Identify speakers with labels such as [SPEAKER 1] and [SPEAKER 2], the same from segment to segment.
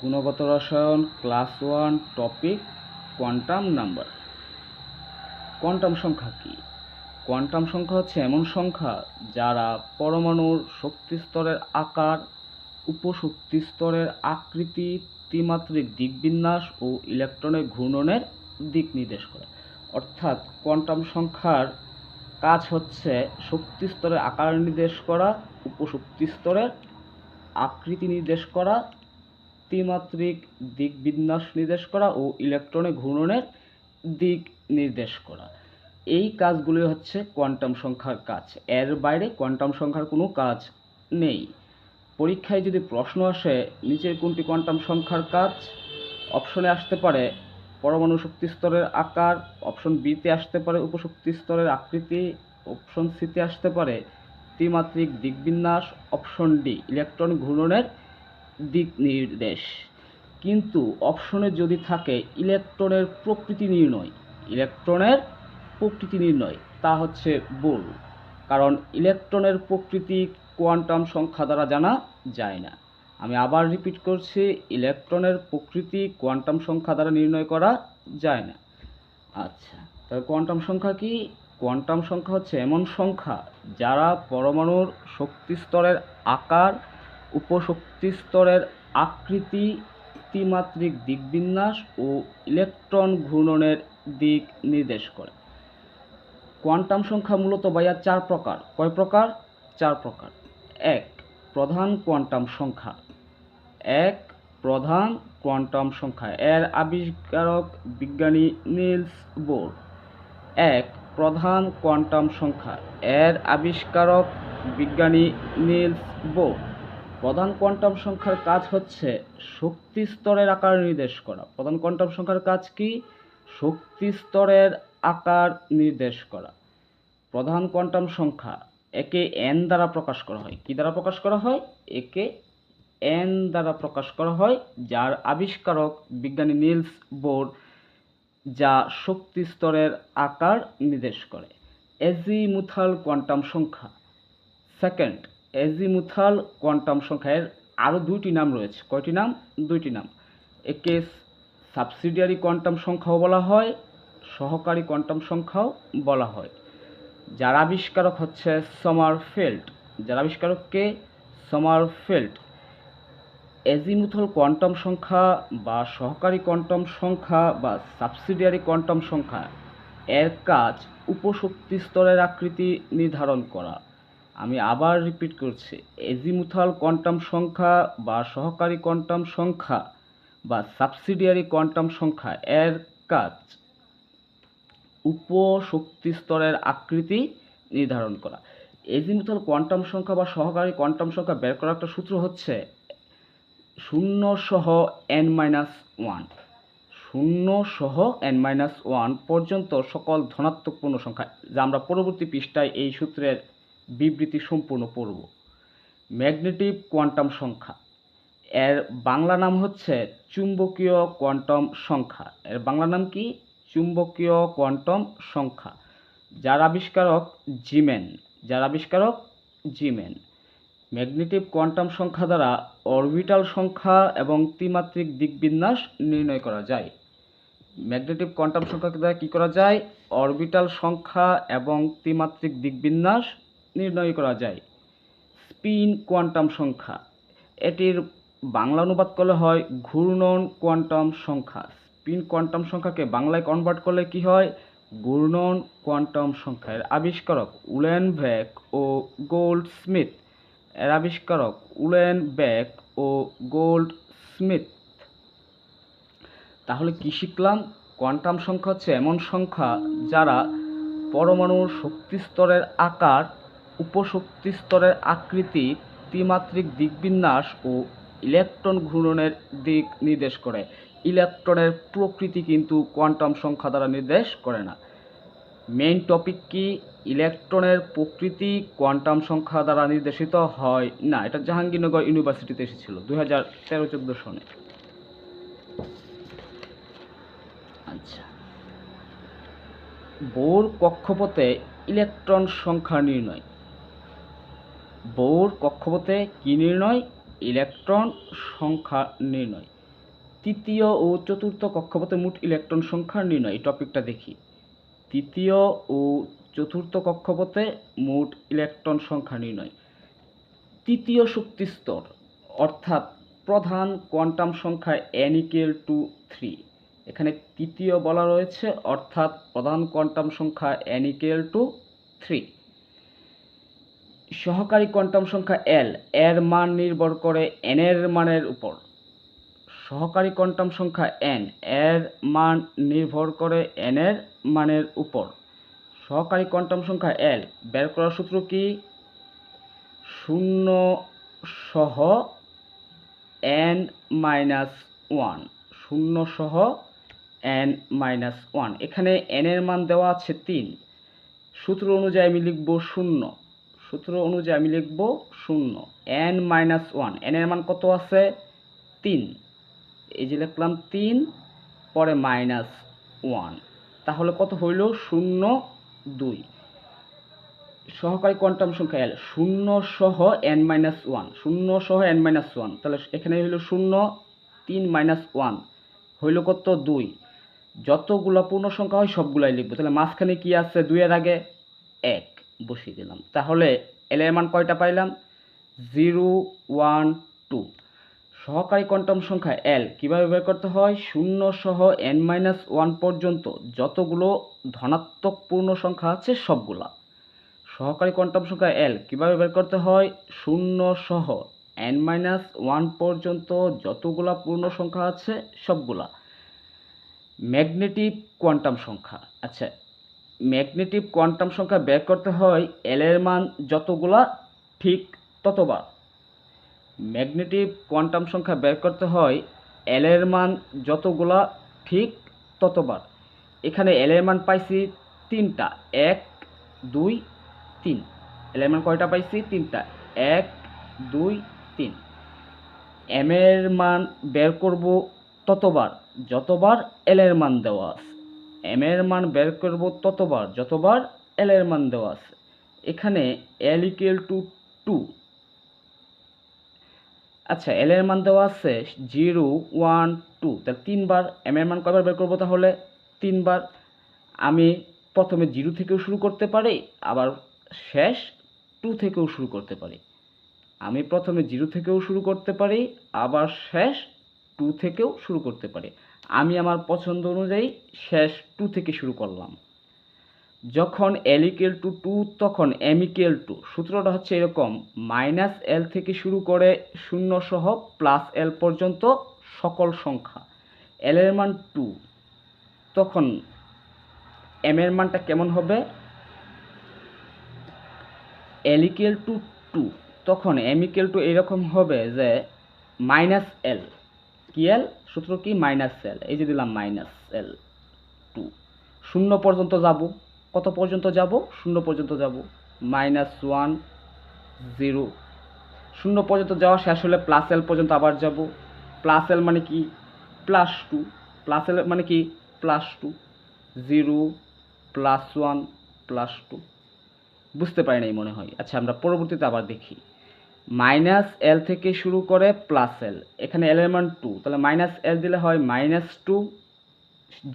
[SPEAKER 1] গুণগত রসায়ন class 1 topic quantum number. Quantum সংখ্যা কি? কোয়ান্টাম সংখ্যা হচ্ছে এমন সংখ্যা যারা পরমাণুর শক্তি স্তরের আকার, উপশক্তি স্তরের আকৃতি, ত্রিমাত্রিক দিকবিন্যাস ও ইলেকট্রনের ঘূর্ণনের দিক নির্দেশ করে। অর্থাৎ কোয়ান্টাম সংখ্যার কাজ হচ্ছে শক্তি স্তরের আকার নির্দেশ করা, উপশক্তি স্তরের আকৃতি নির্দেশ করা, ত্রিমাত্রিক দিকবিন্যাস নির্দেশ করা ও ইলেকট্রনের ঘূর্ণনের দিক নির্দেশ করা। এই কাজগুলি হচ্ছে কোয়ান্টাম সংখ্যার কাজ। এর বাইরে কোয়ান্টাম সংখ্যার কোনো কাজ নেই। পরীক্ষায় যদি প্রশ্ন আসে নিচের কোনটি কোয়ান্টাম সংখ্যার কাজ, অপশনে আসতে পারে পরমাণু শক্তি স্তরের আকার, অপশন বিতে আসতে পারে উপশক্তি স্তরের আকৃতি, অপশন সিতে আসতে পারে ত্রিমাত্রিক দিকবিন্যাস, অপশন ডি ইলেকট্রন ঘূর্ণনের দিক নির্দেশ। কিন্তু অপশনে যদি থাকে ইলেকট্রনের প্রকৃতি নির্ণয়, তা হচ্ছে ভুল। কারণ ইলেকট্রনের প্রকৃতি কোয়ান্টাম সংখ্যা দ্বারা জানা যায় না। আমি আবার রিপিট করছি, ইলেকট্রনের প্রকৃতি কোয়ান্টাম সংখ্যা দ্বারা নির্ণয় করা যায় না। আচ্ছা, তবে কোয়ান্টাম সংখ্যা কি? কোয়ান্টাম সংখ্যা হচ্ছে এমন সংখ্যা যারা পরমাণুর শক্তি স্তরের আকার, উপশক্তি স্তরের আকৃতি, ত্রিমাত্রিক দিকবিন্যাস ও ইলেকট্রন ঘূর্ণনের দিক নির্দেশ করে। কোয়ান্টাম সংখ্যা মূলত ভাইয়া 4 প্রকার। কয় প্রকার? 4 প্রকার। 1. প্রধান কোয়ান্টাম সংখ্যা। এর আবিষ্কারক বিজ্ঞানী নিলস বোর। 1. প্রধান কোয়ান্টাম সংখ্যা। এর আবিষ্কারক বিজ্ঞানী নিলস বোর। প্রধান কোয়ান্টাম সংখ্যার কাজ হচ্ছে শক্তি স্তরের আকার নির্দেশ করা। প্রধান কোয়ান্টাম সংখ্যার কাজ কি? শক্তি স্তরের আকার নির্দেশ করা। প্রধান কোয়ান্টাম সংখ্যা একে n দ্বারা প্রকাশ করা হয়। কি দ্বারা প্রকাশ করা হয়? একে n দ্বারা প্রকাশ করা হয়, যার আবিষ্কারক বিজ্ঞানী নিলস বোর, যা শক্তি স্তরের আকার নির্দেশ করে। এজিমুথাল কোয়ান্টাম সংখ্যা। সেকেন্ড, এজিমুথাল কোয়ান্টাম সংখ্যার আরও 2টি নাম রয়েছে। কয়টি নাম? 2টি নাম। একে সাবসিডিয়ারি কোয়ান্টাম সংখ্যাও বলা হয়, সহকারী কোয়ান্টাম সংখ্যাও বলা হয়। যার আবিষ্কারক হচ্ছে সমারফেল্ড। যার আবিষ্কারক কে? সমারফেল্ড। এজিমুথাল কোয়ান্টাম সংখ্যা বা সহকারী কোয়ান্টাম সংখ্যা বা সাবসিডিয়ারি কোয়ান্টাম সংখ্যা এর কাজ উপশক্তি স্তরের আকৃতি নির্ধারণ করা। আমি আবার রিপিট করছি, এজিমুথাল কোয়ান্টাম সংখ্যা বা সহকারী কোয়ান্টাম সংখ্যা বা সাবসিডিয়ারি কোয়ান্টাম সংখ্যা এর কাজ উপশক্তি স্তরের আকৃতি নির্ধারণ করা। এজিমুথাল কোয়ান্টাম সংখ্যা বা সহকারী কোয়ান্টাম সংখ্যা বের করার একটা সূত্র হচ্ছে 0 সহ n-1। 0 সহ n-1 পর্যন্ত সকল ধনাত্মক পূর্ণ সংখ্যা, যা আমরা পরবর্তী পৃষ্ঠায় এই সূত্রের বিবৃতি সম্পূর্ণ পড়ব। ম্যাগনেটিক কোয়ান্টাম সংখ্যা। এর বাংলা নাম হচ্ছে চুম্বকীয় কোয়ান্টাম সংখ্যা। এর বাংলা নাম কি? চুম্বকীয় কোয়ান্টাম সংখ্যা। যার আবিষ্কারক জিমেন। ম্যাগনেটিক কোয়ান্টাম সংখ্যা দ্বারা অরবিটাল সংখ্যা এবং ত্রিমাত্রিক দিকবিন্যাস নির্ণয় করা যায়। ম্যাগনেটিক কোয়ান্টাম সংখ্যা দ্বারা কী করা যায়? অরবিটাল সংখ্যা এবং ত্রিমাত্রিক দিকবিন্যাস নির্ণয় করা যায়। স্পিন কোয়ান্টাম সংখ্যা। এটির বাংলা অনুবাদ করলে হয় ঘূর্ণন কোয়ান্টাম সংখ্যা। স্পিন কোয়ান্টাম সংখ্যাকে বাংলায় কনভার্ট করলে কি হয়? ঘূর্ণন কোয়ান্টাম সংখ্যা। এর আবিষ্কারক উলেনবেক ও গোল্ডস্মিথ। তাহলে কি শিখলাম? কোয়ান্টাম সংখ্যা হচ্ছে এমন সংখ্যা যারা পরমাণুর শক্তি স্তরের আকার, উপশক্তি স্তরের আকৃতি, ত্রিমাত্রিক দিকবিন্যাস ও ইলেকট্রন ঘূর্ণনের দিক নির্দেশ করে। ইলেকট্রনের প্রকৃতি কিন্তু কোয়ান্টাম সংখ্যা দ্বারা নির্দেশ করে না। মেইন টপিক কি? ইলেকট্রনের প্রকৃতি কোয়ান্টাম সংখ্যা দ্বারা নির্দেশিত হয় না। এটা জাহাঙ্গীরনগর ইউনিভার্সিটিতে এসেছিল 2013-14 সনে। আচ্ছা, বোর কক্ষপথে ইলেকট্রন সংখ্যা নির্ণয়। বোর কক্ষপথে কি নির্ণয়? ইলেকট্রন সংখ্যা নির্ণয়। তৃতীয় ও চতুর্থ কক্ষপথে মোট ইলেকট্রন সংখ্যা নির্ণয়, এই টপিকটা দেখি। তৃতীয় ও চতুর্থ কক্ষপথে মোট ইলেকট্রন সংখ্যা নির্ণয়। তৃতীয় শক্তি স্তর অর্থাৎ প্রধান কোয়ান্টাম সংখ্যা n=3। এখানে তৃতীয় বলা রয়েছে অর্থাৎ প্রধান কোয়ান্টাম সংখ্যা n=3। সহকারী কোয়ান্টাম সংখ্যা l এর মান নির্ভর করে n এর মানের উপর। সহকারী কোয়ান্টাম সংখ্যা n এর মান নির্ভর করে n এর মানের উপর। সহকারী কোয়ান্টাম সংখ্যা l বের করার সূত্র কি? 0 সহ n-1, 0 সহ n-1। এখানে n এর মান দেওয়া আছে 3। সূত্র অনুযায়ী আমি লিখব 0। সূত্র অনুযায়ী আমি লিখব 0 n-1। n এর মান কত আছে? 3। এই যে লিখলাম 3, পরে -1, তাহলে কত হইল? 0, 2। সহকারী কোয়ান্টাম সংখ্যা l 0 সহ n-1, 0 সহ n-1, তাহলে এখানে হইল 0, 3 -1 হইল কত? 2। যতগুলো পূর্ণ সংখ্যা হয় সবগুলাই লিখবো। তাহলে মাঝখানে কি আছে? 2 এর আগে 1 বসিয়ে দিলাম। তাহলে l এর মান কয়টা পাইলাম? 0, 1, 2। সহকারী কোয়ান্টাম সংখ্যা l কিভাবে বের করতে হয়? 0 সহ n-1 পর্যন্ত যতগুলো ধনাত্মক পূর্ণ সংখ্যা আছে সবগুলা। সহকারী কোয়ান্টাম সংখ্যা l কিভাবে বের করতে হয়? 0 সহ n-1 পর্যন্ত যতগুলা পূর্ণ সংখ্যা আছে সবগুলা। ম্যাগনেটিক কোয়ান্টাম সংখ্যা, আচ্ছা, ম্যাগনেটিক কোয়ান্টাম সংখ্যা বের করতে হয় l এর মান যতগুলা ঠিক ততবার। ম্যাগনেটিক কোয়ান্টাম সংখ্যা বের করতে হয় l এর মান যতগুলা ঠিক ততবার। এখানে l এর মান পাইছি 3টা, 1, 2, 3। l এর মান কয়টা পাইছি? 3টা, 1, 2, 3। m এর মান বের করব ততবার যতবার l এর মান দেওয়া আছে। m এর মান বের করব ততবার যতবার l এর মান দেওয়া আছে। এখানে l = 2। আচ্ছা, l এর মান দেওয়া আছে 0, 1, 2, তাহলে 3 বার। m এর মান কয়বার বের করব? তাহলে 3 বার। আমি প্রথমে 0 থেকেও শুরু করতে পারি, আবার শেষ 2 থেকেও শুরু করতে পারি। আমি প্রথমে 0 থেকেও শুরু করতে পারি, আবার শেষ 2 থেকেও শুরু করতে পারি। আমি আমার পছন্দ অনুযায়ী শেষ 2 থেকে শুরু করলাম। যখন l = 2 তখন m = সূত্রটা হচ্ছে এরকম: -l থেকে শুরু করে 0 সহ +l পর্যন্ত সকল সংখ্যা। l এর মান 2, তখন m এর মানটা কেমন হবে? l = 2, তখন m = এরকম হবে যে -l, কি l? সূত্র কি? -l। এই যে দিলাম -l, 2। 0 পর্যন্ত যাব। কত পর্যন্ত যাব? 0 পর্যন্ত যাব। -1, 0। 0 পর্যন্ত যাওয়া শেষ হলে +l পর্যন্ত আবার যাব। +l মানে কি? +2। +l মানে কি? +2। 0, +1, +2। বুঝতে পারি নাই মনে হয়। আচ্ছা, আমরা পরবর্তীতে আবার দেখি। -l থেকে শুরু করে +l, এখানে l এর মান 2, তাহলে -l দিলে হয় -2।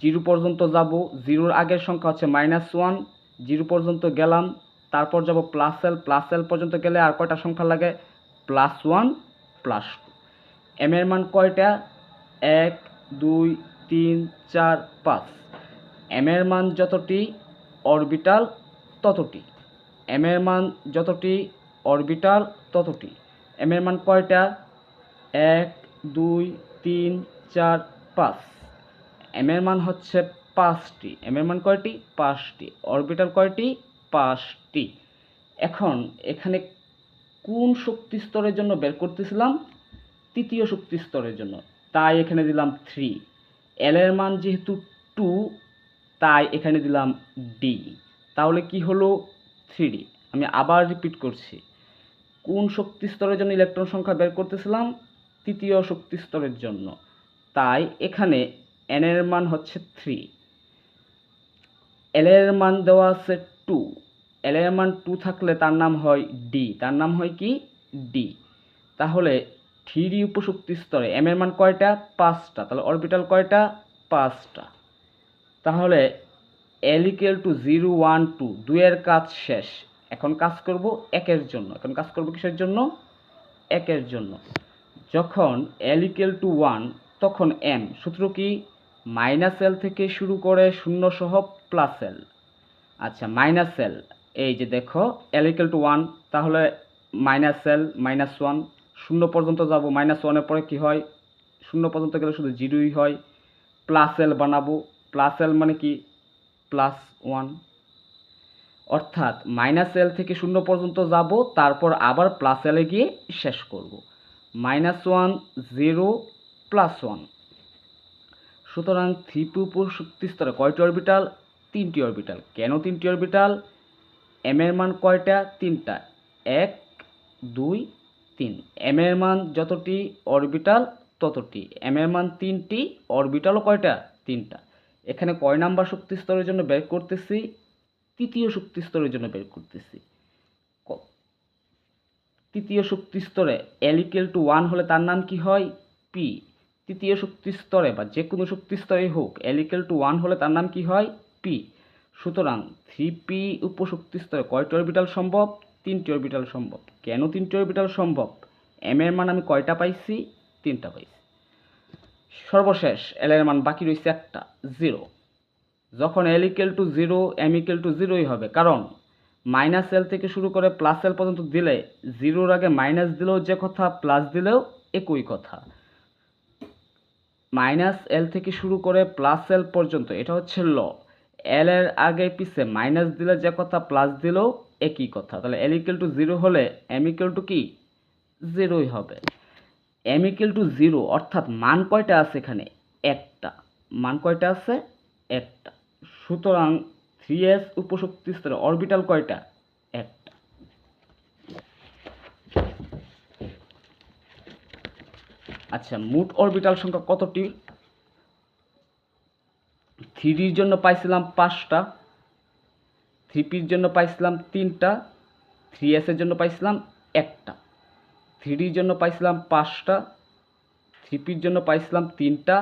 [SPEAKER 1] 0 পর্যন্ত যাব, 0-র আগের সংখ্যা হচ্ছে -1, 0 পর্যন্ত গেলাম, তারপর যাব +l পর্যন্ত গেলে আর কয়টা সংখ্যা লাগে? +1, +2। m এর মান কয়টা? 1, 2, 3, 4, 5। m এর মান যতটি অরবিটাল ততটি। m এর মান যতটি অরবিটাল ততটি। m এর মান কয়টা? 1, 2, 3, 4, 5। m এর মান হচ্ছে 5টি। m এর মান কয়টি? 5টি। অরবিটাল কয়টি? 5টি। এখন এখানে কোন শক্তি স্তরের জন্য বের করতেছিলাম? তৃতীয় শক্তি স্তরের জন্য, তাই এখানে দিলাম 3। l এর মান যেহেতু 2, তাই এখানে দিলাম d। তাহলে কি হলো? 3d। আমি আবার রিপিট করছি, কোন শক্তি স্তরের জন্য ইলেকট্রন সংখ্যা বের করতেছিলাম? তৃতীয় শক্তি স্তরের জন্য, তাই এখানে n এর মান হচ্ছে 3। l এর মান দেওয়া আছে 2। l এর মান 2 থাকলে তার নাম হয় d। তার নাম হয় কি? d। তাহলে থ্রি উপশক্তি স্তরে এম এর মান কয়টা? 5টা। তাহলে অরবিটাল কয়টা? 5টা। তাহলে L equal to 0 1 2 2 এর কাজ শেষ। এখন কাজ করব একের জন্য। এখন কাজ করব কিসের জন্য? একের জন্য। যখন L equal to 1 তখন M সূত্র কি? -L থেকে শুরু করে শূন্য সহ +L। আচ্ছা -L, এই যে দেখো L equal to 1 তাহলে -L -1 শূন্য পর্যন্ত যাব, -1 এর পরে কি হয়? শূন্য পর্যন্ত গেলে শুধু 0ই হয়। +L বানাবো, +L মানে কি? +1, অর্থাৎ -L থেকে শূন্য পর্যন্ত যাব, তারপর আবার +L এ গিয়ে শেষ করব। -1 0 +1। সুতরাং 3p উপশক্তি স্তরে কয়টি অরবিটাল? 3টি অরবিটাল। কেন 3টি অরবিটাল? m এর মান কয়টা? 3টা। 1 2 3। m এর মান যতটি অরবিটাল ততটি। m এর মান 3টি, অরবিটালও কয়টা? 3টা। এখানে কয় নাম্বার শক্তি স্তরের জন্য বের করতেছি? তৃতীয় শক্তি স্তরের জন্য বের করতেছি। তৃতীয় শক্তি স্তরে L equal to 1 হলে তার নাম কি হয়? P। তৃতীয় শক্তি স্তরে বা যে কোনো শক্তি স্তরে হোক L equal to 1 হলে তার নাম কি হয়? P। সুতরাং 3p উপশক্তি স্তরে কয়টি অরবিটাল সম্ভব? 3টি অরবিটাল সম্ভব। কেন 3টি অরবিটাল সম্ভব? m এর মান আমি কয়টা পাইছি? 3টা পাইছি। সর্বশেষ L এর মান বাকি রয়েছে একটা, 0। যখন L equal to 0 m equal to 0ই হবে, কারণ -L থেকে শুরু করে +L পর্যন্ত দিলে 0-র আগে মাইনাস দিলেও যে কথা, প্লাস দিলেও একই কথা। -L থেকে শুরু করে +L পর্যন্ত এটা হচ্ছে ল। L এর আগে পিছে মাইনাস দিলে যে কথা, প্লাস দিলেও একই কথা। তাহলে L equal to 0 হলে m equal to কি? 0ই হবে। m equal to 0 অর্থাৎ মান কয়টা আছে এখানে? একটা। মান কয়টা আছে? একটা। সুতরাং 3s উপশক্তি স্তরে অরবিটাল কয়টা? একটা। আচ্ছা, মোট অরবিটাল সংখ্যা কতটি? 3 জন্য পাইছিলাম 5টা, 3p জন্য পাইছিলাম 3টা, 3s এর জন্য পাইছিলাম একটা। 3 জন্য পাইছিলাম 5টা, 3p জন্য পাইছিলাম 3টা,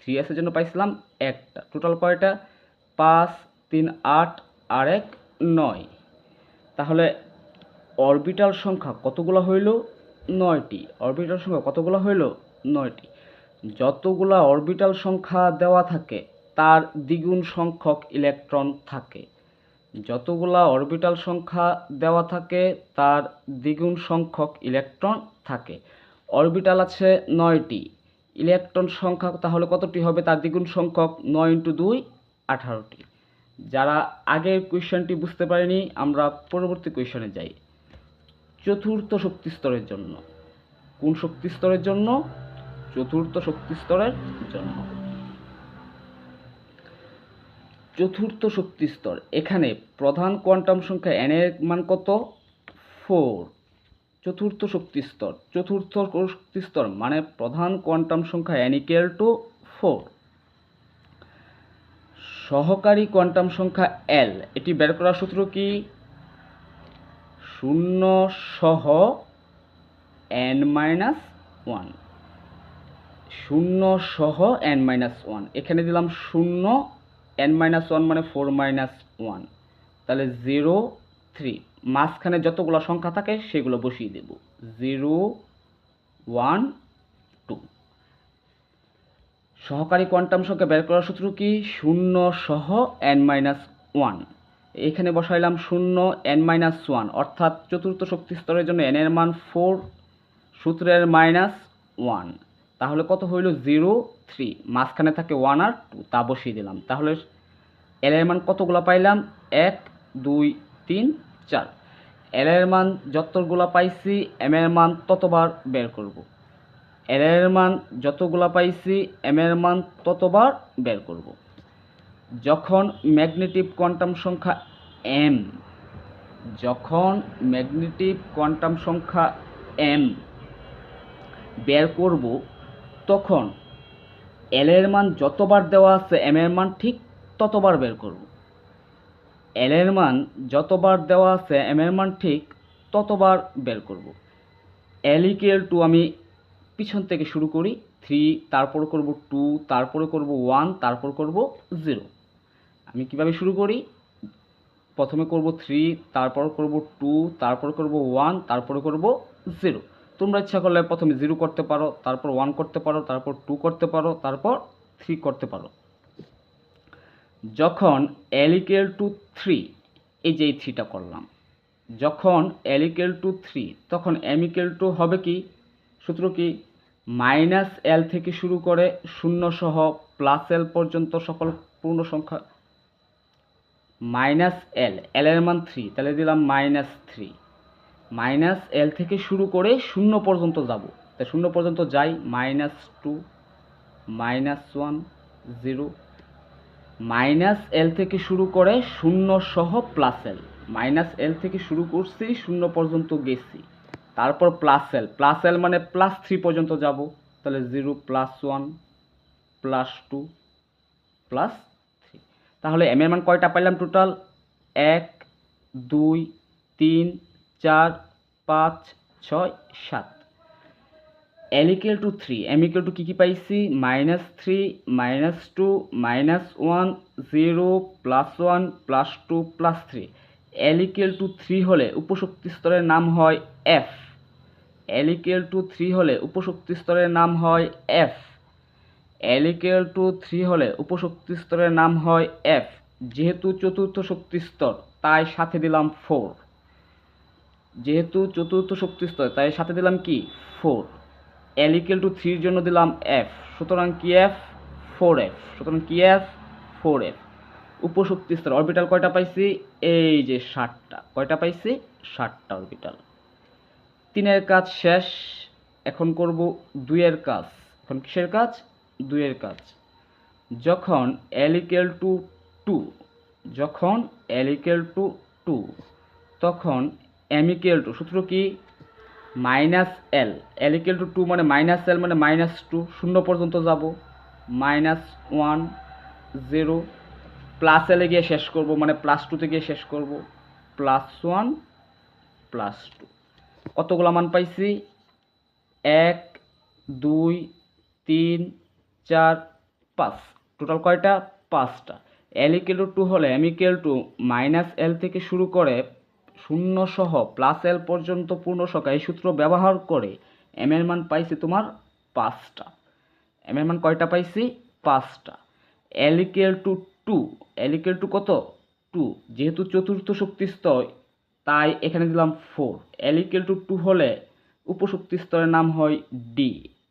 [SPEAKER 1] 3s এর জন্য পাইছিলাম একটা। টোটাল কয়টা? 5 3 8 আর 1 9। তাহলে অরবিটাল সংখ্যা কতগুলো হইল? 9টি। অরবিটাল সংখ্যা কতগুলো হইল? 9টি। যতগুলা অরবিটাল সংখ্যা দেওয়া থাকে তার দ্বিগুণ সংখ্যক ইলেকট্রন থাকে। যতগুলা অরবিটাল সংখ্যা দেওয়া থাকে তার দ্বিগুণ সংখ্যক ইলেকট্রন থাকে। অরবিটাল আছে 9টি, ইলেকট্রন সংখ্যা তাহলে কতটি হবে? তার দ্বিগুণ সংখ্যক। 9 × 2 18টি। যারা আগের কোয়েশ্চেনটি বুঝতে পারেনি, আমরা পরবর্তী কোয়েশ্চেনে যাই। চতুর্থ শক্তি স্তরের জন্য। কোন শক্তি স্তরের জন্য? চতুর্থ শক্তি স্তরের জন্য। চতুর্থ শক্তি স্তর, এখানে প্রধান কোয়ান্টাম সংখ্যা n এর মান কত? 4। চতুর্থ শক্তি স্তর, চতুর্থ শক্তি স্তর মানে প্রধান কোয়ান্টাম সংখ্যা n equal to 4। সহকারী কোয়ান্টাম সংখ্যা L, এটি বের করার সূত্র কি? 0 সহ n-1। 0 সহ n-1। এখানে দিলাম 0, n-1 মানে 4 - 1, তাহলে 0 3। মাঝখানে যতগুলো সংখ্যা থাকে সেগুলো বসিয়ে দেব। 0 1 2। সহকারী কোয়ান্টাম সংখ্যা বের করার সূত্র কি? 0 সহ n-1। এখানে বসাইলাম 0 n-1, অর্থাৎ চতুর্থ শক্তি স্তরের জন্য n এর মান 4, সূত্রের -1। তাহলে কত হইল? 0 3। মাঝখানে থাকে 1 আর 2, তা বসিয়ে দিলাম। তাহলে L এর মান কতগুলো পাইলাম? 1 2 3 4। L এর মান যতগুলো পাইছি m এর মান ততবার বের করব। L এর মান যতগুলো পাইছি m এর মান ততবার বের করব। যখন ম্যাগনেটিক কোয়ান্টাম সংখ্যা m, যখন ম্যাগনেটিক কোয়ান্টাম সংখ্যা m বের করব, তখন L এর মান যতবার দেওয়া আছে m এর মান ঠিক ততবার বের করব। L এর মান যতবার দেওয়া আছে m এর মান ঠিক ততবার বের করব। L equal to আমি পিছন থেকে শুরু করি, 3, তারপরে করব 2, তারপরে করব 1, তারপর করব 0। আমি কিভাবে শুরু করি? প্রথমে করব 3, তারপর করব 2, তারপর করব 1, তারপরে করব 0। তোমরা ইচ্ছা করলে প্রথমে 0 করতে পারো, তারপর 1 করতে পারো, তারপর 2 করতে পারো, তারপর 3 করতে পারো। যখন l = 3, এই যে এই 3টা করলাম, যখন l = 3 তখন m = হবে কি? সূত্র কি? -l থেকে শুরু করে 0 সহ +l পর্যন্ত সকল পূর্ণ সংখ্যা -l, l এর মান 3, তাহলে দিলাম -3। -l থেকে শুরু করে 0 পর্যন্ত যাব, তাই 0 পর্যন্ত যাই, -2, -1, 0। -l থেকে শুরু করে 0 সহ +l, -l থেকে শুরু করছি 0 পর্যন্ত গেছি, তারপর +l মানে +3 পর্যন্ত যাব, তাহলে 0, +1, +2, +3। তাহলে m এর মান কয়টা পাইলাম টোটাল? 1, 2, 3, 4, 5, 6, 7। l = 3, m = কি পাইছি? -3, -2, -1, 0, +1, +2, +3। l = 3 হলে উপশক্তি স্তরের নাম হয় f। l = 3 হলে উপশক্তি স্তরের নাম হয় f। l = 3 হলে উপশক্তি স্তরের নাম হয় f। যেহেতু চতুর্থ শক্তি স্তর তাই সাথে দিলাম 4। যেহেতু চতুর্থ শক্তি স্তর তাই সাথে দিলাম কি? 4। l = 3 এর জন্য দিলাম f, সুতরাং কি f? 4f। সুতরাং কি f? 4f। উপশক্তি স্তর অরবিটাল কয়টা পাইছি? এই যে 7টা। কয়টা পাইছি? 7টা অরবিটাল। 3 এর কাজ শেষ, এখন করব 2 এর কাজ। এখন কিসের কাজ? 2 এর কাজ। যখন l = 2, যখন l = 2 তখন m = সূত্র কি? -l, l = 2 মানে -l মানে -2, 0 পর্যন্ত যাব, -1, 0, +l এ গিয়ে শেষ করব, মানে +2 তে গিয়ে শেষ করব, +1, +2। কতগুলো মান পাইছি? 1, 2, 3, 4, 5। টোটাল কয়টা? 5টা। l = 2 হলে m = -l থেকে শুরু করে 0 সহ +l পর্যন্ত পূর্ণ সংখ্যা, এই সূত্র ব্যবহার করে m এর মান পাইছি তোমার 5টা। m এর মান কয়টা পাইছি? 5টা। l = 2, l = কত? 2। যেহেতু চতুর্থ শক্তি স্তর তাই এখানে দিলাম 4। l = 2 হলে উপশক্তি স্তরের নাম হয় d।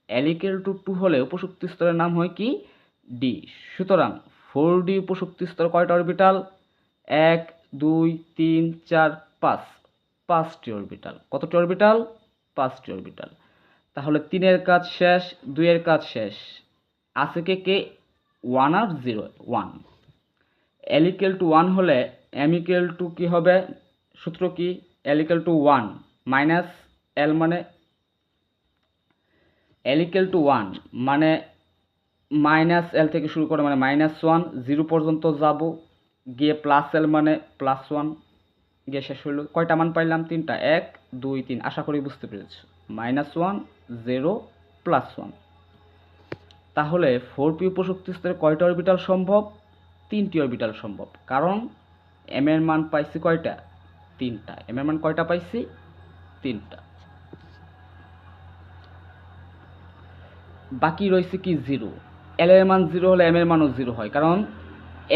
[SPEAKER 1] l = 2 হলে উপশক্তি স্তরের নাম হয় কি? d। সুতরাং 4d উপশক্তি স্তর কয়টা অরবিটাল? 1, 2, 3, 4, 5, 5টি অরবিটাল। কতটি অরবিটাল? 5টি অরবিটাল। তাহলে 3 এর কাজ শেষ, 2 এর কাজ শেষ। আছে কে কে? 1 আর 0, 1। l = 1 হলে m = কি হবে? সূত্র কি? l = 1, -l মানে l = 1 মানে -l থেকে শুরু করে মানে -1, 0 পর্যন্ত যাব, গিয়ে +l মানে +1 গিয়ে শেষ হইল। কয়টা মান পাইলাম? 3টা। 1, 2, 3। আশা করি বুঝতে পেরেছো। -1, 0, +1। তাহলে 4p উপশক্তি স্তরে কয়টা অরবিটাল সম্ভব? 3টি অরবিটাল সম্ভব। কারণ m এর মান পাইছি কয়টা? 3টা। m এর মান কয়টা পাইছি? 3টা। বাকি রয়েছে কি? 0। l এর মান 0 হলে m এর মানও 0 হয়, কারণ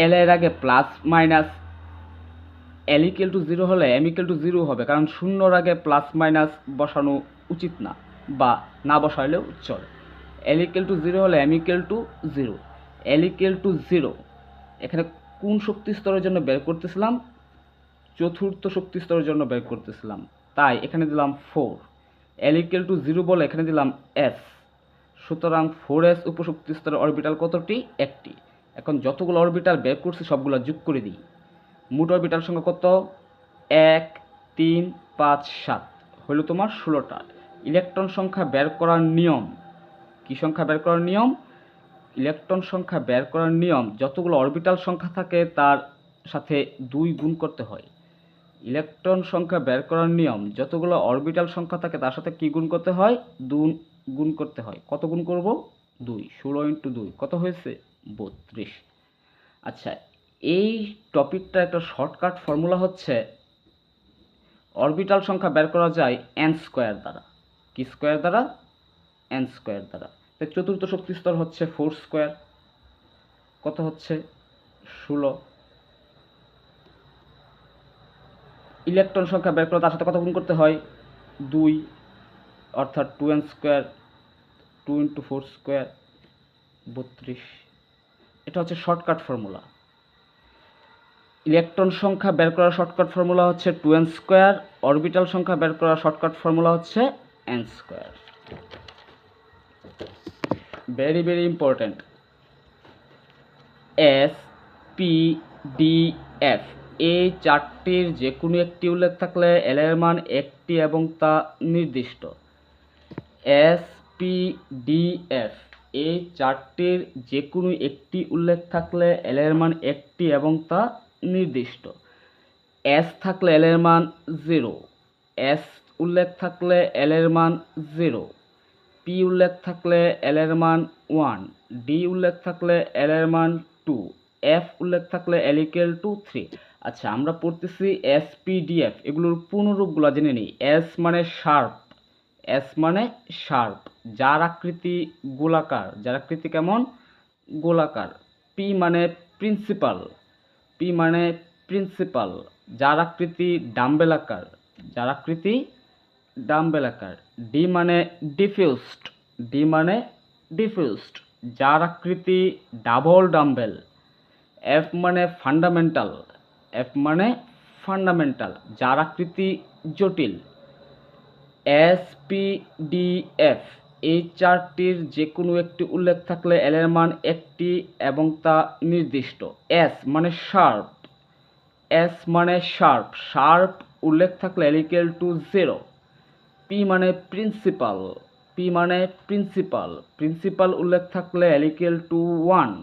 [SPEAKER 1] l এর আগে প্লাস মাইনাস, l = 0 হলে m = 0 হবে, কারণ 0-র আগে প্লাস মাইনাস বসানো উচিত না, বা না বসাইলেও চলে। l = 0 হলে m = 0। l = 0 এখানে কোন শক্তি স্তরের জন্য বের করতেছিলাম? চতুর্থ শক্তি স্তরের জন্য বের করতেছিলাম, তাই এখানে দিলাম 4। l = 0 বলে এখানে দিলাম s। সুতরাং 4s উপশক্তি স্তরের অরবিটাল কতটি? একটি। এখন যতগুলো অরবিটাল বের করছি সবগুলো যোগ করে দিই। মোট অরবিটাল সংখ্যা কত? 1, 3, 5, 7 হলো তোমার 16টা। ইলেকট্রন সংখ্যা বের করার নিয়ম কি? সংখ্যা বের করার নিয়ম, ইলেকট্রন সংখ্যা বের করার নিয়ম, যতগুলো অরবিটাল সংখ্যা থাকে তার সাথে 2 গুণ করতে হয়। ইলেকট্রন সংখ্যা বের করার নিয়ম, যতগুলো অরবিটাল সংখ্যা থাকে তার সাথে কি গুণ করতে হয়? গুণ করতে হয়। কত গুণ করব? 2। 16 × 2 কত হয়েছে? 32। আচ্ছা, এই টপিকটা একটা শর্টকাট ফর্মুলা হচ্ছে অরবিটাল সংখ্যা বের করা যায় n স্কয়ার দ্বারা। কি স্কয়ার দ্বারা? n স্কয়ার দ্বারা। তো চতুর্থ শক্তি স্তর হচ্ছে 4 স্কয়ার, কত হচ্ছে? 16। ইলেকট্রন সংখ্যা বের করা তার সাথে কত গুণ করতে হয়? 2, অর্থাৎ 2n স্কয়ার, 2 × 4 স্কয়ার, 32। এটা হচ্ছে শর্টকাট ফর্মুলা। ইলেকট্রন সংখ্যা বের করার শর্টকাট ফর্মুলা হচ্ছে 2n স্কয়ার, অরবিটাল সংখ্যা বের করার শর্টকাট ফর্মুলা হচ্ছে n square. Very very important. S, P, D, F এই চারটির যে কোনো একটি উল্লেখ থাকলে এল এর মান একটি এবং তা নির্দিষ্ট। এস, পি, ডি, এফ এই চারটির যে কোনো একটি উল্লেখ থাকলে এল এর মান একটি এবং তা নির্দিষ্ট। এস থাকলে এল এর মান 0, এস উল্লেখ থাকলে এল এর মান 0, পি উল্লেখ থাকলে এল এর মান 1, ডি উল্লেখ থাকলে এল এর মান 2, এফ উল্লেখ থাকলে এল = 3। আচ্ছা, আমরা পড়তেছি এস, পি, ডি, এফ এগুলোর পূর্ণরূপগুলো জেনে নিই। এস মানে শার্প, এস মানে শার্প, যার আকৃতি গোলাকার, যার আকৃতি কেমন? গোলাকার। পি মানে প্রিন্সিপাল, পি মানে প্রিন্সিপাল, যার আকৃতি ডাম্বেল আকার, যার আকৃতি ডাম্বেল আকার। ডি মানে ডিফিউজড, ডি মানে ডিফিউজড, যার আকৃতি ডাবল ডাম্বেল। এফ মানে ফান্ডামেন্টাল, এফ মানে ফান্ডামেন্টাল, যার আকৃতি জটিল। এস, পি, ডি, এফ এই চারটির যে কোনো একটি উল্লেখ থাকলে এল এর মান একটি এবং তা নির্দিষ্ট। এস মানে শার্প, এস মানে শার্প, শার্প উল্লেখ থাকলে এল = 0। পি মানে প্রিন্সিপাল, পি মানে প্রিন্সিপাল, প্রিন্সিপাল উল্লেখ থাকলে এল = 1।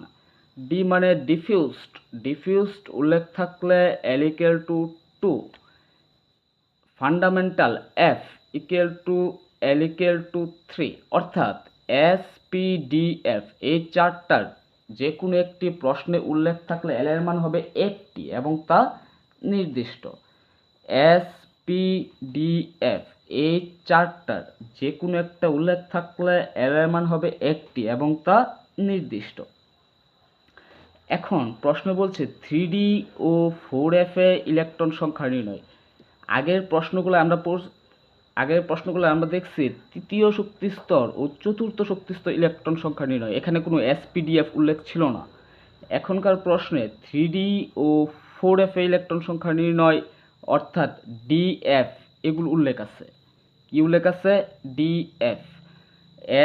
[SPEAKER 1] ডি মানে ডিফিউজড, ডিফিউজড উল্লেখ থাকলে এল = 2। Fundamental F L = 3। অর্থাৎ এস, পি, ডি, এফ এই চারটার যে কোনো একটি প্রশ্নে উল্লেখ থাকলে এল এর মান হবে একটি এবং তা নির্দিষ্ট। এস, পি, ডি, এফ এই চারটার যে কোনো একটা উল্লেখ থাকলে এল এর মান হবে একটি এবং তা নির্দিষ্ট। এখন প্রশ্ন বলছে 3D ও 4F এ ইলেকট্রন সংখ্যা নির্ণয়। আগের প্রশ্নগুলো আমরা দেখছি তৃতীয় শক্তি স্তর ও চতুর্থ শক্তি স্তর ইলেকট্রন সংখ্যা নির্ণয়, এখানে কোনো এসপিডিএফ উল্লেখ ছিল না। এখনকার প্রশ্নে 3D ও 4F এ ইলেকট্রন সংখ্যা নির্ণয় অর্থাৎ ডিএফ এগুলো উল্লেখ আছে। কি উল্লেখ আছে? DF,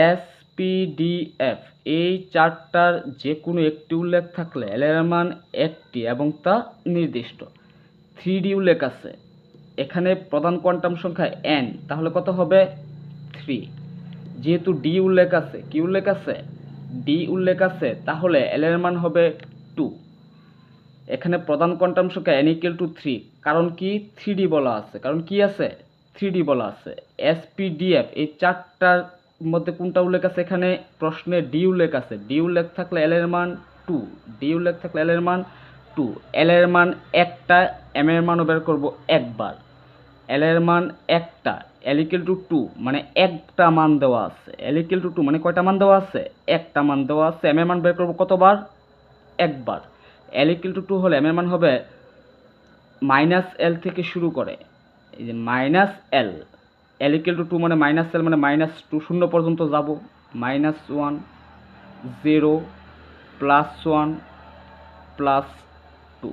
[SPEAKER 1] S, P, D, F এই চারটার যে কোনো একটি উল্লেখ থাকলে এল এর মান একটি এবং তা নির্দিষ্ট। 3D উল্লেখ আছে, এখানে প্রধান কোয়ান্টাম সংখ্যা n, তাহলে কত হবে? 3। যেহেতু ডি উল্লেখ আছে, কি উল্লেখ আছে? ডি উল্লেখ আছে, তাহলে এল এর মান হবে 2। এখানে প্রধান কোয়ান্টাম সংখ্যা n = 3, কারণ কি? 3D বলা আছে, কারণ কি আছে? 3D বলা আছে। এসপিডিএফ এই চারটার মধ্যে কোনটা উল্লেখ আছে? এখানে প্রশ্নে ডি উল্লেখ আছে, ডি উল্লেখ থাকলে এল এর মান 2, ডি উল্লেখ থাকলে এল এর মান 2। এল এর মান একটা, এম এর মানও বের করব একবার। এল এর মান একটা, এল = 2 মানে একটা মান দেওয়া আছে। এল = 2 মানে কয়টা মান দেওয়া আছে? একটা মান দেওয়া আছে। এম এর মান বের করব কতবার? একবার। এল = 2 হলে এম এর মান হবে -l থেকে শুরু করে, এই যে -l, এল = 2 মানে -l মানে -2, 0 পর্যন্ত যাব, -1, 0, +1, +2,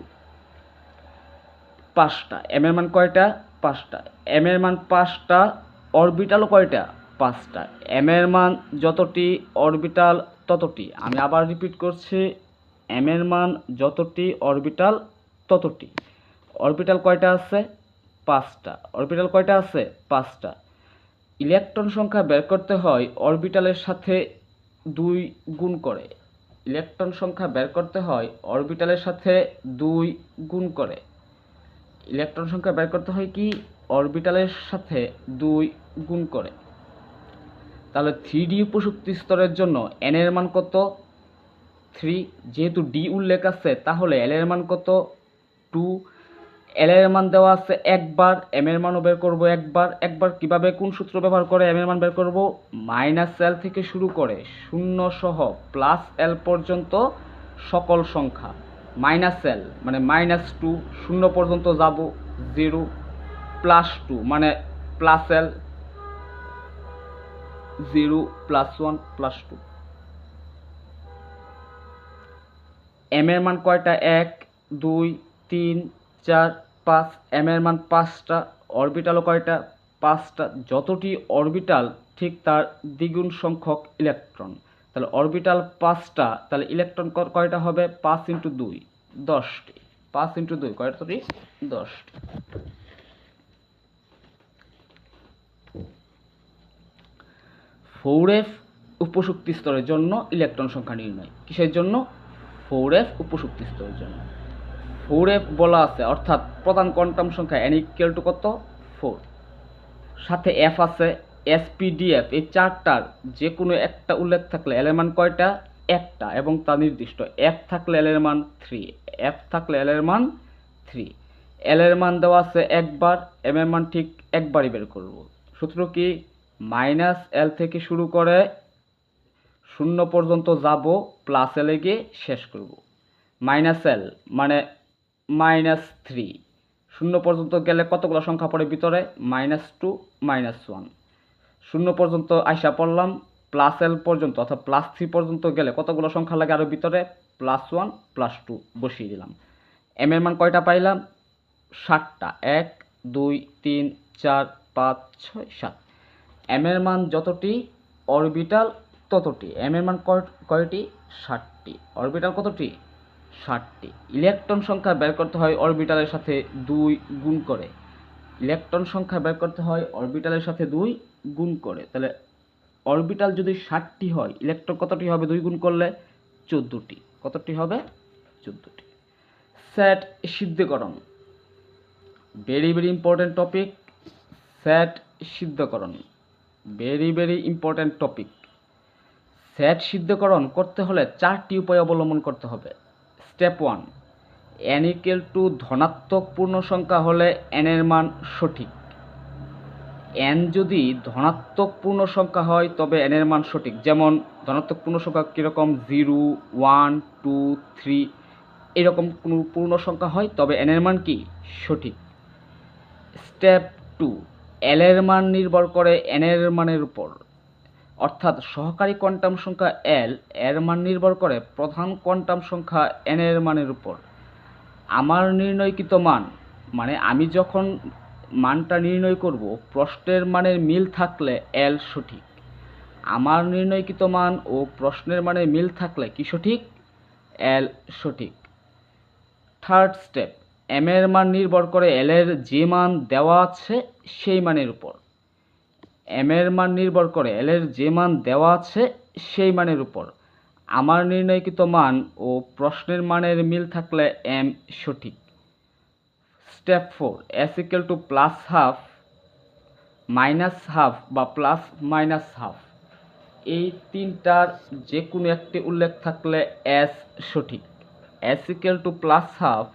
[SPEAKER 1] 5টা। এম এর মান কয়টা? 5টা। এম এর মান 5টা, অরবিটালও কয়টা? 5টা। এম এর মান যতটি, অরবিটাল ততটি। আমি আবার রিপিট করছি, এম এর মান যতটি, অরবিটাল ততটি। অরবিটাল কয়টা আছে? 5টা। অরবিটাল কয়টা আছে? 5টা। ইলেকট্রন সংখ্যা বের করতে হয় অরবিটালের সাথে 2 গুণ করে। ইলেকট্রন সংখ্যা বের করতে হয় অরবিটালের সাথে 2 গুণ করে। ইলেকট্রন সংখ্যা বের করতে হয় কি? অরবিটালের সাথে 2 গুণ করে। তাহলে 3D উপশক্তি স্তরের জন্য n এর মান কত 3, যেহেতু d উল্লেখ আছে তাহলে l এর মান কত 2, l এর মান দেওয়া আছে একবার, m এর মানও বের করব একবার কিভাবে কোন সূত্র ব্যবহার করে m এর মান বের করব, -l থেকে শুরু করে 0 সহ +l পর্যন্ত সকল সংখ্যা, -l মানে -2, 0 পর্যন্ত যাব 0, +2 মানে +l, 0 +1 +2। m এর মান কয়টা 1 2 3 4 5, m এর মান 5টা, অরবিটালও কয়টা 5টা, যতটি অরবিটাল ঠিক তার দ্বিগুণ সংখ্যক ইলেকট্রন। তাহলে অরবিটাল 5টা, তাহলে ইলেকট্রন কয়টা হবে 5 × 2 10টি, 5 × 2 কয়টি 10টি। ফৌরেফ উপশক্তি স্তরের জন্য ইলেকট্রন সংখ্যা নির্ণয়, কিসের জন্য ফৌরেফ উপশক্তি স্তরের জন্য। ফৌরেফ বলা আছে অর্থাৎ প্রধান কোয়ান্টাম সংখ্যা n = কত 4, সাথে f আছে s p d f, এই চারটার যে কোনো একটা উল্লেখ থাকলে l এর মান কয়টা একটা এবং তা নির্দিষ্ট, f থাকলে l এর মান 3, f থাকলে l এর মান 3, l এর মান দেওয়া আছে একবার, m এর মান ঠিক একবারই বের করব। সূত্র কি -l থেকে শুরু করে 0 পর্যন্ত যাব, +l এ গিয়ে শেষ করব। -l মানে -3, 0 পর্যন্ত গেলে কতগুলো সংখ্যা পড়ে ভিতরে -2 -1, 0 পর্যন্ত আইসা পড়লাম, +l পর্যন্ত অর্থাৎ +3 পর্যন্ত গেলে কতগুলো সংখ্যা লাগে আরও ভিতরে +1 +2 বসিয়ে দিলাম। m এর মান কয়টা পাইলাম 7টা, 1 2 3 4 5 6 7, m এর মান যতটি অরবিটাল ততটি, m এর মান কয়টি 7টি, অরবিটাল কতটি 7টি। ইলেকট্রন সংখ্যা বের করতে হয় অরবিটালের সাথে 2 গুণ করে, ইলেকট্রন সংখ্যা বের করতে হয় অরবিটালের সাথে 2 গুণ করে। তাহলে অরবিটাল যদি 7টি হয় ইলেকট্রন কতটি হবে 2 গুণ করলে 14টি, কতটি হবে 14টি। সেট সিদ্ধকরণ, ভেরি ইম্পর্টেন্ট টপিক। সেট সিদ্ধকরণ ভেরি ইম্পর্টেন্ট টপিক। সেট সিদ্ধকরণ করতে হলে 4টি উপায় অবলম্বন করতে হবে। স্টেপ 1, n = ধনাত্মক পূর্ণ সংখ্যা হলে n এর মান সঠিক। n যদি ধনাত্মক পূর্ণ সংখ্যা হয় তবে n এর মান সঠিক। যেমন ধনাত্মক পূর্ণ সংখ্যা কীরকম 0 1 2 3 এরকম কোনো পূর্ণ সংখ্যা হয় তবে n এর মান কি সঠিক। স্টেপ 2, l এর মান নির্ভর করে n এর মানের উপর, অর্থাৎ সহকারী কোয়ান্টাম সংখ্যা l এর মান নির্ভর করে প্রধান কোয়ান্টাম সংখ্যা n এর মানের উপর। আমার নির্ণয়কৃত মান মানে আমি যখন মানটা নির্ণয় করব প্রশ্নের মানের মিল থাকলে l সঠিক। আমার নির্ণয়কৃত মান ও প্রশ্নের মানের মিল থাকলে কি সঠিক l সঠিক। থার্ড স্টেপ, m এর মান নির্ভর করে l এর যে মান দেওয়া আছে সেই মানের উপর। m এর মান নির্ভর করে l এর যে মান দেওয়া আছে সেই মানের উপর। আমার নির্ণয়কৃত মান ও প্রশ্নের মানের মিল থাকলে m সঠিক। স্টেপ 4, s = +½ -½ বা ±½ এই তিনটার যে কোনো একটি উল্লেখ থাকলে s সঠিক। s = +½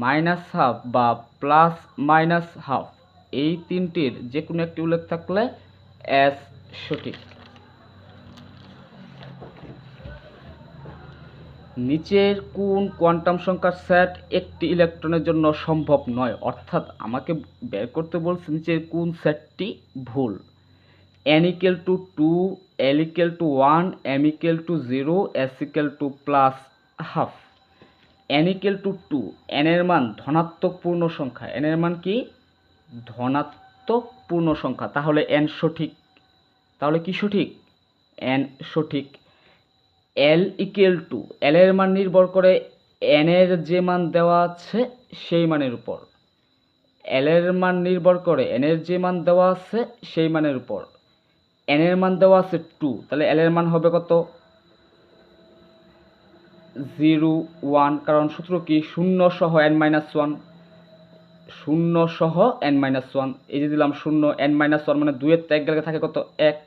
[SPEAKER 1] -½ বা ±½ এই তিনটির যে কোনো একটি উল্লেখ থাকলে s সঠিক। নিচের কোন কোয়ান্টাম সংখ্যার সেট একটি ইলেকট্রনের জন্য সম্ভব নয়, অর্থাৎ আমাকে বের করতে বলছে নিচের কোন সেটটি ভুল। n = 2, l = 1, m = 0, s = +½ n = 2, n এর মান ধনাত্মক পূর্ণ সংখ্যা, n এর মান কি ধনাত্মক পূর্ণ সংখ্যা, তাহলে n সঠিক। তাহলে কি সঠিক n সঠিক। l = l এর মান নির্ভর করে n এর যে মান দেওয়া আছে সেই মানের উপর। l এর মান নির্ভর করে n এর যে মান দেওয়া আছে সেই মানের উপর। n এর মান দেওয়া আছে 2, তাহলে l এর মান হবে কত 0 1, কারণ সূত্র কি 0 সহ n-1, 0 সহ n-1, এই যে দিলাম 0 n-1 মানে 2 এর 1 গেলে থাকে কত 1,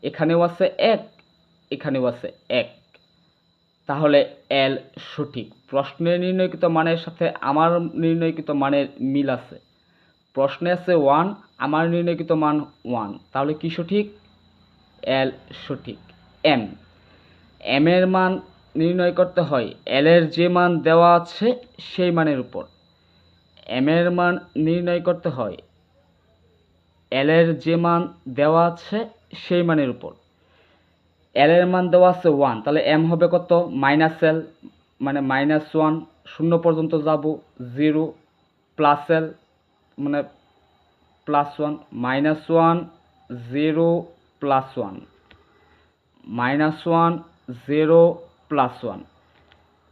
[SPEAKER 1] এখানেও আছে 1, এখানেও আছে 1, তাহলে L সঠিক। প্রশ্নে নির্ণয়কৃত মানের সাথে আমার নির্ণয়কৃত মানের মিল আছে। প্রশ্নে আছে 1, আমার নির্ণয়কৃত মান 1, তাহলে কি সঠিক? L সঠিক। M এর মান নির্ণয় করতে হয় L এর যে মান দেওয়া আছে সেই মানের উপর। M এর মান নির্ণয় করতে হয় L এর যে মান দেওয়া আছে সেই মানের উপর। L এর মান দেওয়া আছে 1, তাহলে M হবে কত? -L, মানে -1, 0 পর্যন্ত যাব, 0, +L মানে +1, -1, 0, +1, -1, 0, +1।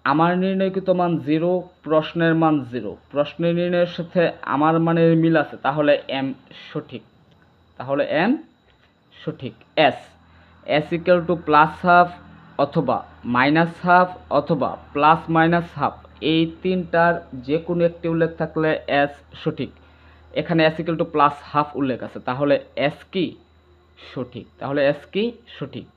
[SPEAKER 1] আমার নির্ণয়কৃত মান 0, প্রশ্নের মান 0, প্রশ্নের নির্ণয়ের সাথে আমার মানের মিল আছে, তাহলে M সঠিক। তাহলে M সঠিক। S = +½ অথবা -½ অথবা +-½ এই তিনটার যে কোনো একটি উল্লেখ থাকলে S সঠিক। এখানে S = +½ উল্লেখ আছে, তাহলে S কি? সঠিক। তাহলে S কি? সঠিক।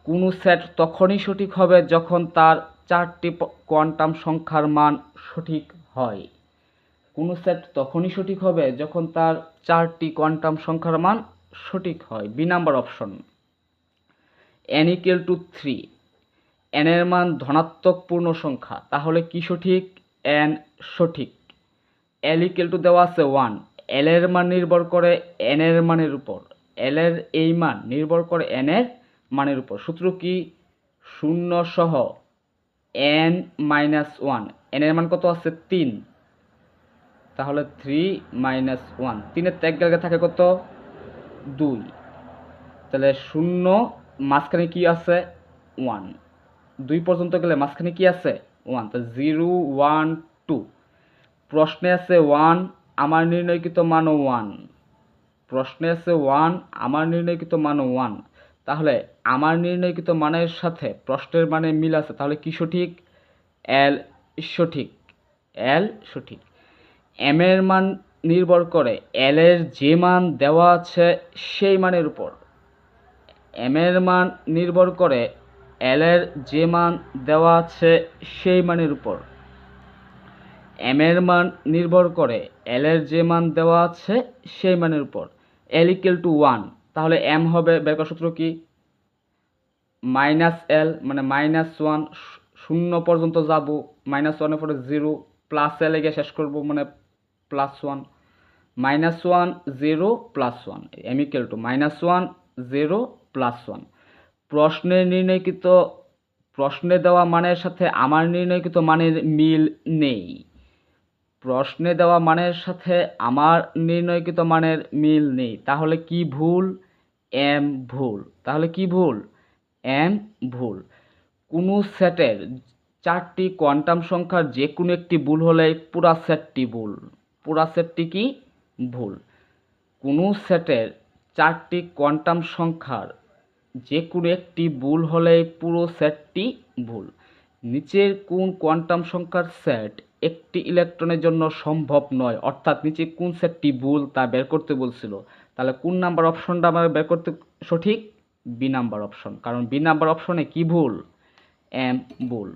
[SPEAKER 1] কোনো সেট তখনই সঠিক হবে যখন তার 4টি কোয়ান্টাম সংখ্যার মান সঠিক হয়। কোনো সেট তখনই সঠিক হবে যখন তার 4টি কোয়ান্টাম সংখ্যার মান সঠিক হয়। B number option. n = 3, n এর মান ধনাত্মক পূর্ণ সংখ্যা, তাহলে কি সঠিক? n সঠিক। L = দেওয়া আছে 1, L এর মান নির্ভর করে n এর মানের উপর। L এর এই মান নির্ভর করে n এর মানের উপর। সূত্র কি? 0 সহ n - 1, n এর মান কত আছে? 3, তাহলে 3 - 1, 3 এর ত্যাগ জায়গায় থাকে কত? 2, তাহলে 0 মাঝখানে কি আছে? 1, 2 পর্যন্ত গেলে মাঝখানে কি আছে? 1, তো 0, 1, 2। প্রশ্নে আছে 1, আমার নির্ণয়কৃত মানও 1, প্রশ্নে আছে 1, আমার নির্ণয়কৃত মানও 1, তাহলে আমার নির্ণয়কৃত মানের সাথে প্রশ্নের মানে মিল আছে, তাহলে কি সঠিক? L সঠিক। L সঠিক। M এর মান নির্ভর করে L এর যে মান দেওয়া আছে সেই মানের উপর। M এর মান নির্ভর করে L এর যে মান দেওয়া আছে সেই মানের উপর। M এর মান নির্ভর করে L এর যে মান দেওয়া আছে সেই মানের উপর। L = 1, তাহলে M হবে, বের করার সূত্র কি? -L মানে -1, 0 পর্যন্ত যাব, -1 এর পরে 0, +L এ গিয়ে শেষ করব, মানে +1, -1, 0, +1। M = -1, 0, +1। প্রশ্নে দেওয়া মানের সাথে আমার নির্ণয়কৃত মানের মিল নেই। প্রশ্নে দেওয়া মানের সাথে আমার নির্ণয়কৃত মানের মিল নেই, তাহলে কি ভুল? M ভুল। তাহলে কি ভুল? M ভুল। কোনো সেটের 4টি কোয়ান্টাম সংখ্যার যে কোনো একটি ভুল হলে পুরা সেটটি ভুল। পুরা সেটটি কি? ভুল। কোনো সেটের 4টি কোয়ান্টাম সংখ্যার যে কোনো একটি ভুল হলে পুরো সেটটি ভুল। নিচের কোন কোয়ান্টাম সংখ্যার সেট একটি ইলেকট্রনের জন্য সম্ভব নয়, অর্থাৎ নিচে কোন সেটটি ভুল তা বের করতে বলছিল। তাহলে কোন নাম্বার অপশনটা আমরা বের করতে সঠিক? বি নাম্বার অপশন, কারণ বি নাম্বার অপশনে কি ভুল? M ভুল।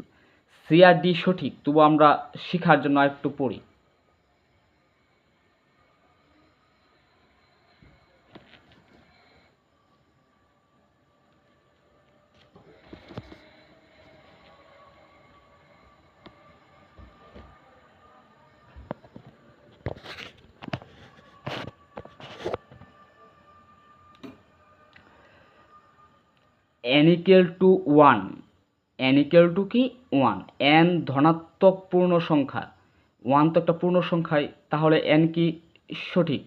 [SPEAKER 1] সি আর ডি সঠিক, তবু আমরা শেখার জন্য আরেকটু পড়ি। n = 1, n = কি? 1, n ধনাত্মক পূর্ণ সংখ্যা, 1 তো একটা পূর্ণ সংখ্যাই, তাহলে n কি? সঠিক।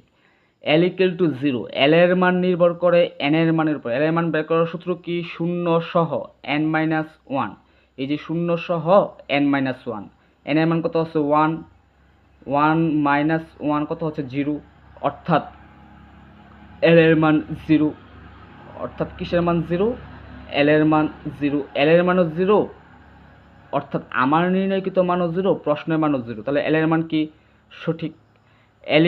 [SPEAKER 1] L = 0, L এর মান নির্ভর করে n এর মানের উপর। L এর মান বের করার সূত্র কি? 0 সহ n - 1, এই যে 0 সহ n - 1, n এর মান কত আছে? 1, 1 - 1 কত হচ্ছে? 0, অর্থাৎ L এর মান 0, অর্থাৎ কিসের মান 0? L এর মান 0, L এর মানও 0, অর্থাৎ আমার নির্ণয়কৃত মানও 0, প্রশ্নের মানও 0, তাহলে L এর মান কি? সঠিক। L